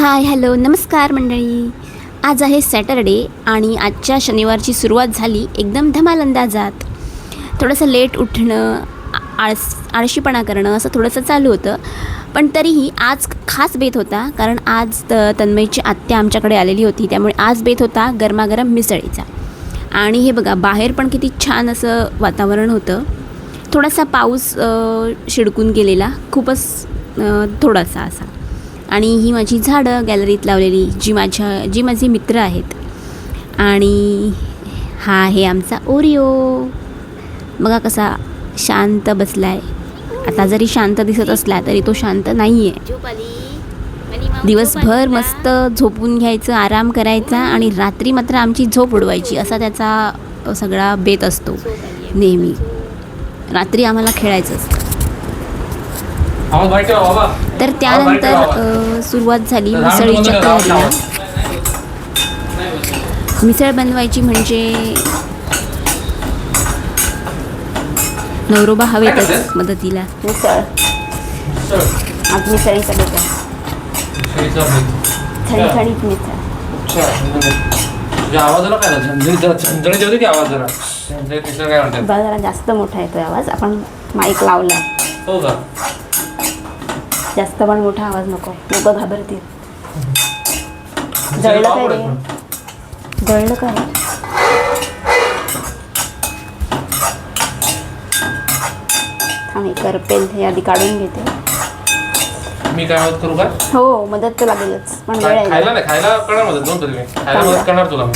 Hi hello नमस्कार मंडळी. आज आहे सॅटरडे आणि आजच्या शनिवारची सुरुवात झाली एकदम धमाल अंदाजात. थोडंसं लेट उठणं, आळशीपणा करणं असं थोडंसं चालू होतं, पण तरीही आज खास बेत होता. कारण आज तन्मयची आत्या आमच्याकडे आलेली होती, त्यामुळे आज बेत होता गरमागरम मिसळीचा. आणि हे बघा बाहेर पण किती छान असं वातावरण होतं. थोडासा पाऊस शिडकून गेलेला, खूपच थोडासा असा. आणि ही माझी झाडं गॅलरीत लावलेली जी माझी मित्र आहेत. आणि हा आहे आमचा ओरिओ. बघा कसा शांत बसला आहे. आता जरी शांत दिसत असला तरी तो शांत नाही आहे. दिवसभर मस्त झोपून घ्यायचं, आराम करायचा आणि रात्री मात्र आमची झोप उडवायची असा त्याचा सगळा बेत असतो. नेहमी रात्री आम्हाला खेळायचं असतं. तर त्यानंतर सुरुवात झाली मिसळीच्या तयारीला. मिसळ बनवायची म्हणजे नवरोबा हवेतच मदतीला. मिसळ आज मिसळीचा बेत आहे. झणझणीत मिसळ. आवाजाला काय झणझणीत होते की आवाज जरा जास्त मोठा येतोय आवाज. आपण माईक लावला. हो का? जास्त पण मोठा आवाज नको, लोक घाबरतील. जळलं काय रे? जळलं काय? थांब करपेल हे आधी काढून घेते. मी काय मदत करू का? हो मदत तर लागेलच, पण वेळ आहे. खायला नाही, खायला करणार मदत दोन तरी. खायला मदत करणार तुला मी.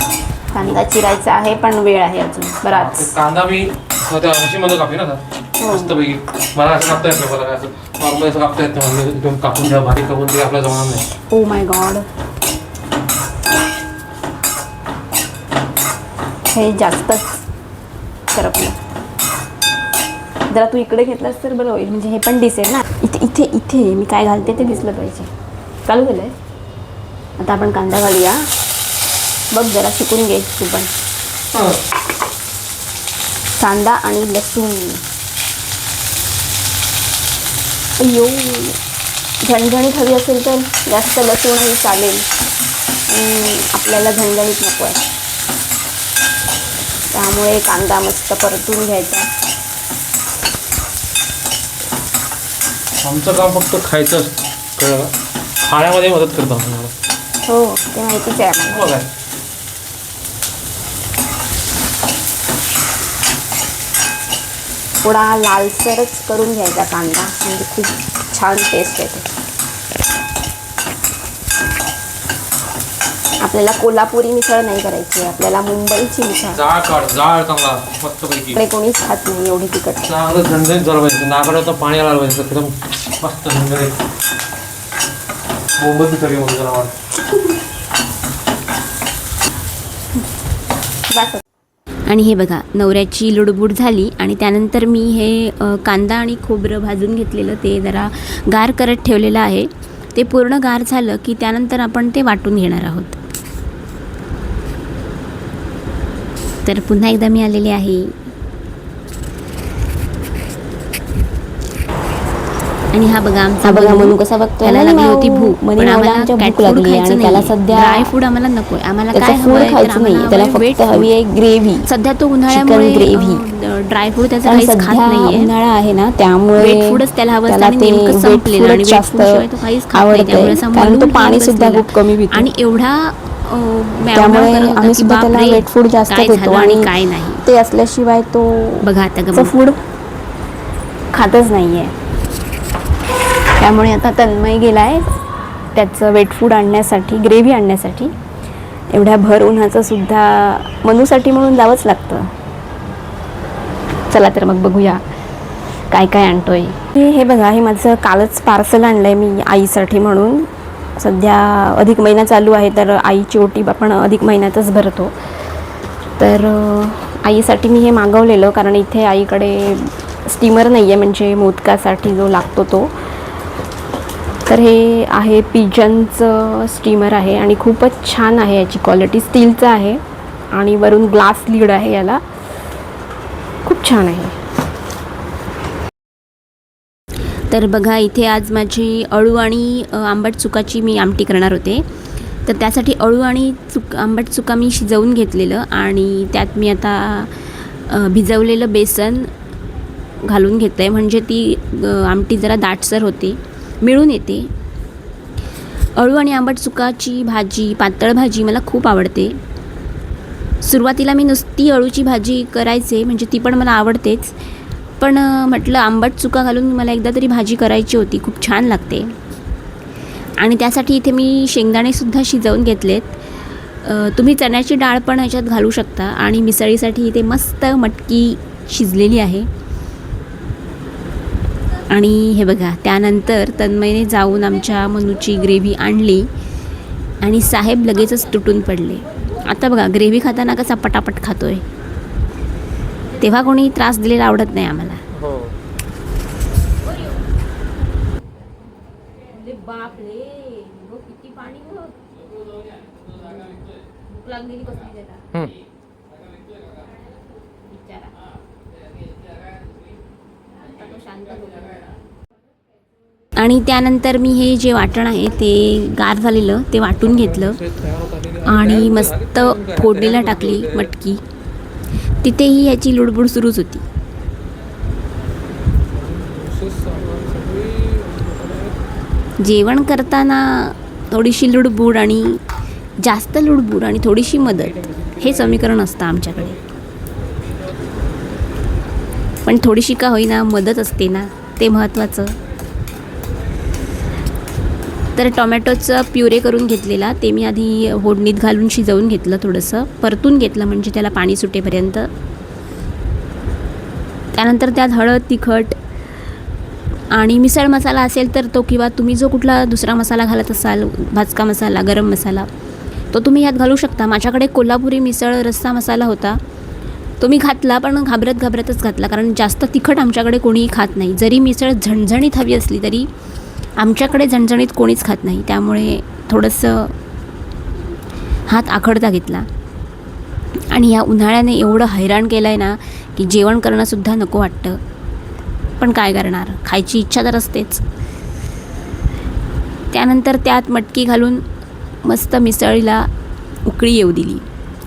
कांदा चिरायचा आहे पण वेळ आहे अजून बराच. कांदा मी अशी मदत कापली ना मस्त पैकी. मला असं कापता येत नाही, मला असं नॉर्मल असं कापता येत नाही. एकदम कापून घ्या, बारीक कापून ते आपल्या जमणार नाही. ओ माय गॉड, हे जास्तच करपलं. जरा तू इकडे घेतलास तर बरं होईल, म्हणजे हे पण दिसेल ना. इथे इथे इथे मी काय घालते ते दिसलं पाहिजे. चालू केलंय. आता आपण कांदा घालूया. बघ जरा शिकून घे तू पण. कांदा आणि लसूण. अय्यो, झणझणीत हवी असेल तर जास्त लसूणही चालेल. आपल्याला झणझणीत नको आहे, त्यामुळे कांदा मस्त परतून घ्यायचा. आमचं काम फक्त खायचं असतं, कळलं का? खाण्यामध्ये मदत करतो आपण. हो ते माहितीच आहे आम्हाला. बघा थोडा लालसरच करून घ्यायचा कांदा, म्हणजे खूप छान टेस्ट येते. आपल्याला कोल्हापुरी मिसळ नाही करायची, आपल्याला मुंबईची मिसळ. जाळ काढ, जाळ चांगला मस्त पैकी. इकडे कोणीच खात नाही एवढी तिखट. चांगलं झणझणीत झालं पाहिजे. नाकाला पाणी आलं पाहिजे एकदम मस्त झणझणीत. मुंबईची सगळी मध्ये जरा आणि हे बघा नवऱ्याची लुडबुड झाली आणि त्यानंतर मी हे कांदा आणि खोबरं भाजून घेतलेलं ते जरा गार करत ठेवलेलं आहे. ते पूर्ण गार झालं की त्यानंतर आपण ते वाटून घेणार आहोत. तर पुन्हा एकदा मी आलेले आहे. आणि हा बघा आमचा मनू कसा बघतो. त्याला लागली होती भूक, पण आम्हाला भूक लागली आणि त्याला सध्या ड्राय फूड आम्हाला नकोय. आम्हाला काय हवंय खायचं नाही, त्याला फक्त हवी आहे ग्रेव्ही. सध्या तो उन्हाळ्यामुळे ग्रेव्ही ड्राय फूड त्याचा काहीच खात नाहीये. उन्हाळा आहे ना त्यामुळे वेट फूडच त्याला हवं असतं. आणि नेमकं संपलेलं आणि वेट फूडशिवाय तो काहीच खात नाही. त्यामुळे कारण तो पाणी सुद्धा खूप कमी पितो आणि एवढा त्यामुळे आम्ही सुद्धा त्याला वेट फूड जास्त देतो आणि काय नाही ते असल्याशिवाय तो बघा आता फूड खातच नाहीये. त्यामुळे आता तन्मय गेला आहे त्याचं वेट फूड आणण्यासाठी, ग्रेव्ही आणण्यासाठी. एवढ्या भर उन्हाचं सुद्धा मनूसाठी म्हणून जावंच लागतं. चला तर मग बघूया काय काय आणतोय. हे बघा, हे माझं कालच पार्सल आणलं आहे मी आईसाठी म्हणून. सध्या अधिक महिना चालू आहे तर आईची ओटी आपण अधिक महिन्यातच भरतो. तर आईसाठी मी हे मागवलेलं, कारण इथे आईकडे स्टीमर नाही आहे, म्हणजे मोदकासाठी जो लागतो तो. तर हे आहे पिजनचं स्टीमर आहे आणि खूपच छान आहे. याची क्वालिटी स्टीलचं आहे आणि वरून ग्लास लीड आहे याला. खूप छान आहे. तर बघा इथे आज माझी अळू आणि आंबट चुकाची मी आमटी करणार होते. तर त्यासाठी अळू आणि आंबट चुका मी शिजवून घेतलेलं आणि त्यात मी आता भिजवलेलं बेसन घालून घेतलं आहे, म्हणजे ती आमटी जरा दाटसर होते, मिळून येते. अळू आणि आंबट चुकाची भाजी, पातळ भाजी मला खूप आवडते. सुरुवातीला मी नुसती अळूची भाजी करायचे, म्हणजे ती पण मला आवडतेच, पण म्हटलं आंबट चुका घालून मला एकदा तरी भाजी करायची होती, खूप छान लागते. आणि त्यासाठी इथे मी शेंगदाणेसुद्धा शिजवून घेतलेत. तुम्ही चण्याची डाळ पण ह्याच्यात घालू शकता. आणि मिसळीसाठी इथे मस्त मटकी शिजलेली आहे. आणि हे बघा, त्यानंतर तन्मयने जाऊन आमच्या मनूची ग्रेव्ही आणली आणि साहेब लगेचच तुटून पडले. आता बघा, ग्रेव्ही खाताना कसा पटापट खातोय, तेव्हा कोणी त्रास दिलेला आवडत नाही आम्हाला. बापरे, किती पाणी, भूक लागलेली कसली त्याला. आणि त्यानंतर मी हे जे वाटण आहे ते गार झालेलं ते वाटून घेतलं आणि मस्त फोडणीला टाकली मटकी. तिथेही ह्याची लुडबुड सुरूच होती. जेवण करताना थोडीशी लुडबुड आणि जास्त लुडबुड आणि थोडीशी मदत, हे समीकरण असतं आमच्याकडे. पण थोडीशी का होईना मदत असते ना, ते महत्त्वाचं. तर टोमॅटोचं प्युरे करून घेतलेला ते मी आधी फोडणीत घालून शिजवून घेतलं, थोडंसं परतून घेतलं म्हणजे त्याला पाणी सुटेपर्यंत. त्यानंतर त्यात हळद, तिखट आणि मिसळ मसाला असेल तर तो, किंवा तुम्ही जो कुठला दुसरा मसाला घालत असाल, भाजका मसाला, गरम मसाला, तो तुम्ही यात घालू शकता. माझ्याकडे कोल्हापुरी मिसळ रस्सा मसाला होता, तो मी घातला, पण घाबरतच घातला, कारण जास्त तिखट आमच्याकडे कोणीही खात नाही. जरी मिसळ झणझणीत हवी असली तरी आमच्याकडे झणझणीत कोणीच खात नाही, त्यामुळे थोडंसं हात आखडता घेतला. आणि या उन्हाळ्याने एवढं हैराण केलं आहे ना की जेवण करणंसुद्धा नको वाटतं, पण काय करणार, खायची इच्छा तर असतेच. त्यानंतर त्यात मटकी घालून मस्त मिसळीला उकळी येऊ दिली.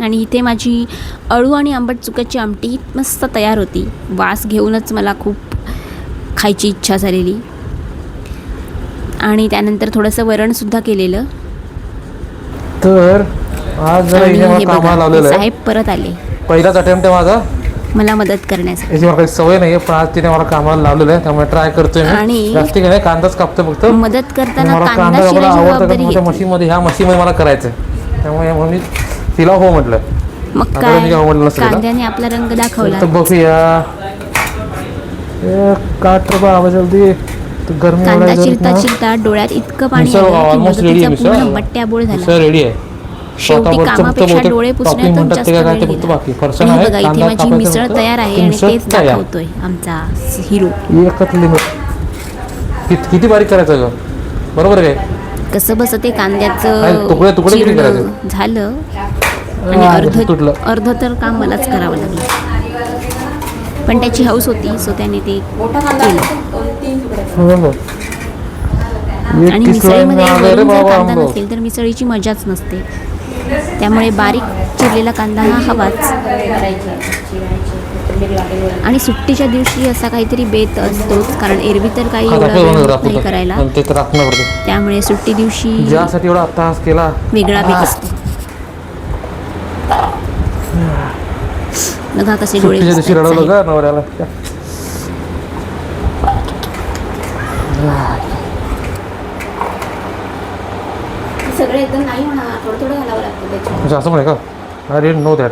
आणि इथे माझी अळू आणि आंबट चुक्याची आमटी मस्त तयार होती. वास घेऊनच मला खूप खायची इच्छा झालेली. आणि त्यानंतर थोडंसं वरणसुद्धा केलेलं. तर आज जरा आणि इथे मला हे कामाला बघा, लावलेलं आहे. साहेब परत आले पहिलाच अटेम्प्ट आहे माझा, मला मदत करण्यासाठी. याची मला काही सवय नाही आहे, पण आज तिने मला कामाला लावलेलं आहे, त्यामुळे ट्राय करतोय मी. आणि जास्त काही नाही, कांदाच कापतो फक्त. मदत करताना मला कांदा कांदा चिरायची आवडतं, जबाबदारी मोठ्या घेतली. मशीनमध्ये, ह्या मशीनमध्ये मला करायचं आहे, त्यामुळे मग मी तिला हो म्हटलं. मग आता काय, मी हो म्हटलं नसतं तिला. कांद्याने आपला रंग दाखवला. तर बघूया, काट रे बाबा जल्दी, तर गरमी कांदा एवढा चिरता आहे चिरता डोळ्यात इतकं पाणी मिसळ आलं की ऑलमोस्ट रेडी आहे. मदतीचा पूर्ण बट्ट्याबोळ झाला. मिसळ रेडी आहे. शेवटी कामापेक्षा डोळे पुसण्यातच जास्त वेळ गेला. बाकी फरसाण आणि आहे, बघा, इथे कांदा माझी कापायचा मिसळ फक्त. तयार आहे आणि मिसळ तेच तयार. दाखवतोय आमचा हिरो. एकच लिमिट. किती बारीक करायचं ग, बरोबर आहे काय? कसं बस ते नाही, कांद्याचं तुकडे किती चिरणं करायचे? झालं आणि तुटलं. अर्ध तर काम मलाच करावं लागलं, पण त्याची हौस होती, सो त्याने ते केलं. आणि मिसळीमध्ये वरून जर कांदा नसेल तर मिसळीची मजाच नसते. त्यामुळे बारीक चिरलेला कांदा हा हवाच. आणि सुट्टीच्या दिवशी असा काहीतरी बेत असतोच, कारण एरवी तर काही एवढा वेळ होत नाही करायला, त्यामुळे सुट्टी दिवशी ज्यासाठी एवढा अट्टाहास केला वेगळा बेत असतो. बघा कसे डोळे सुट्टीच्या दिवशी दिसतात रडवलं साहेब. का नवऱ्याला. सगळे एकदम नाही म्हणा, थोडं थोडं घालावं लागतं त्याच्यात. म्हणजे असं म्हणे का, आय डिडंट नो दॅट.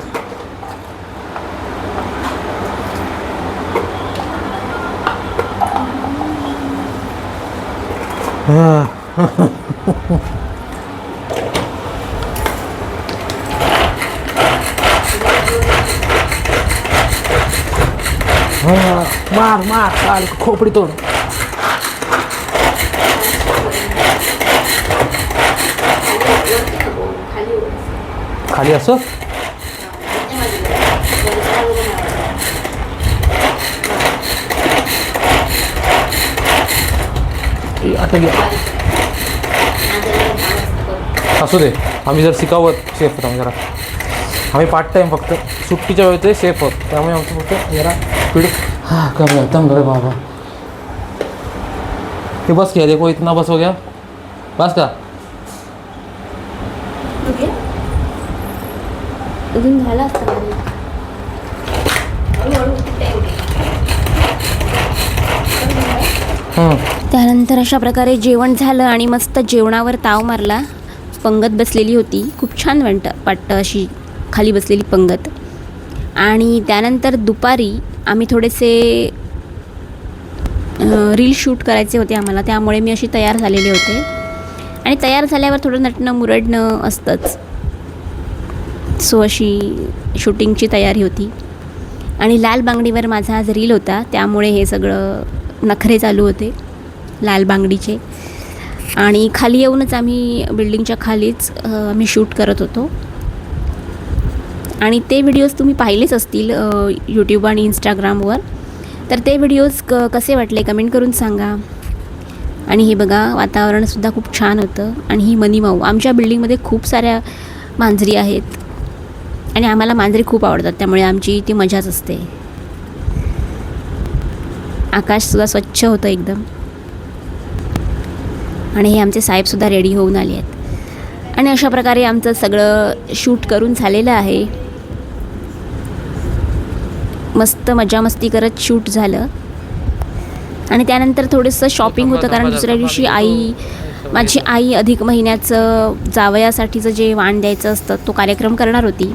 मार मार चाल खोपडी तोड. खाली असं आता घ्या. असू दे, आम्ही जर शिकावत शेफ होत आम्ही जरा. आम्ही पार्ट टाईम फक्त सुट्टीच्या वेळेचे शेफ होत, त्यामुळे आमचं फक्त जरा व्हिडिओ करूया. दम रे बाबा. हे बस घ्या, देखो इतना बस हो गया. बस का अजून झाला असता. त्यानंतर अशा प्रकारे जेवण झालं आणि मस्त जेवणावर ताव मारला. पंगत बसलेली होती, खूप छान वाटतं अशी खाली बसलेली पंगत. आणि त्यानंतर दुपारी आम्ही थोडेसे रील शूट करायचे होते आम्हाला, त्यामुळे मी अशी तयार झालेले होते. आणि तयार झाल्यावर थोडं नटणं मुरडणं असतंच. सो अशी शूटिंगची तयारी होती. आणि लाल बांगडीवर माझा आज रील होता, त्यामुळे हे सगळं नखरे चालू होते लाल बांगडीचे. आणि खाली येऊनच आम्ही बिल्डिंगच्या खालीच आम्ही शूट करत होतो. आणि ते व्हिडिओज तुम्ही पाहिलेच असतील यूट्यूब आणि इंस्टाग्रामवर. तर ते व्हिडिओज कसे वाटले कमेंट करून सांगा. आणि हे बघा, वातावरणसुद्धा खूप छान होतं. आणि ही मनीमाऊ, आमच्या बिल्डिंगमध्ये खूप साऱ्या मांजरी आहेत आणि आम्हाला मांजरी खूप आवडतात, त्यामुळे आमची ती मजाच असते. आकाशसुद्धा स्वच्छ होतं एकदम. आणि हे आमचे साहेबसुद्धा रेडी होऊन आले आहेत. आणि अशा प्रकारे आमचं सगळं शूट करून झालेलं आहे. मस्त मजा मस्ती करत शूट झालं. आणि त्यानंतर थोडंसं शॉपिंग होतं, कारण दुसऱ्या दिवशी माझी आई अधिक महिन्याचं जावयासाठीचं जे वाण द्यायचं असतं तो कार्यक्रम करणार होती.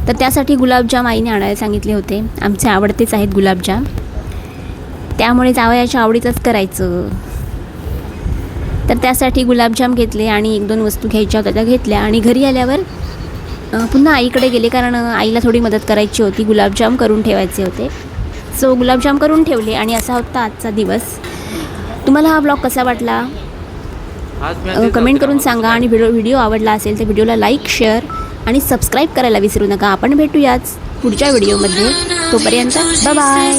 तर त्यासाठी गुलाबजाम आईने आणायला सांगितले होते. आमचे आवडतेच आहेत गुलाबजाम, त्यामुळे जावयाच्या आवडीचंच करायचं. तर त्यासाठी गुलाबजाम घेतले आणि 1-2 वस्तू घ्यायच्या होत्या त्या घेतल्या. आणि घरी आल्यावर पुन्हा आईकडे गेले, कारण आईला थोडी मदत करायची होती, गुलाबजाम करून ठेवायचे होते. सो गुलाबजाम करून ठेवले. आणि असा होता आजचा दिवस. तुम्हाला हा ब्लॉग कसा वाटला कमेंट करून सांगा. आणि व्हिडिओ आवडला असेल तर व्हिडिओला लाईक, शेअर आणि सबस्क्राईब करायला विसरू नका. आपण भेटूयाच पुढच्या व्हिडिओमध्ये. तोपर्यंत बाय बाय.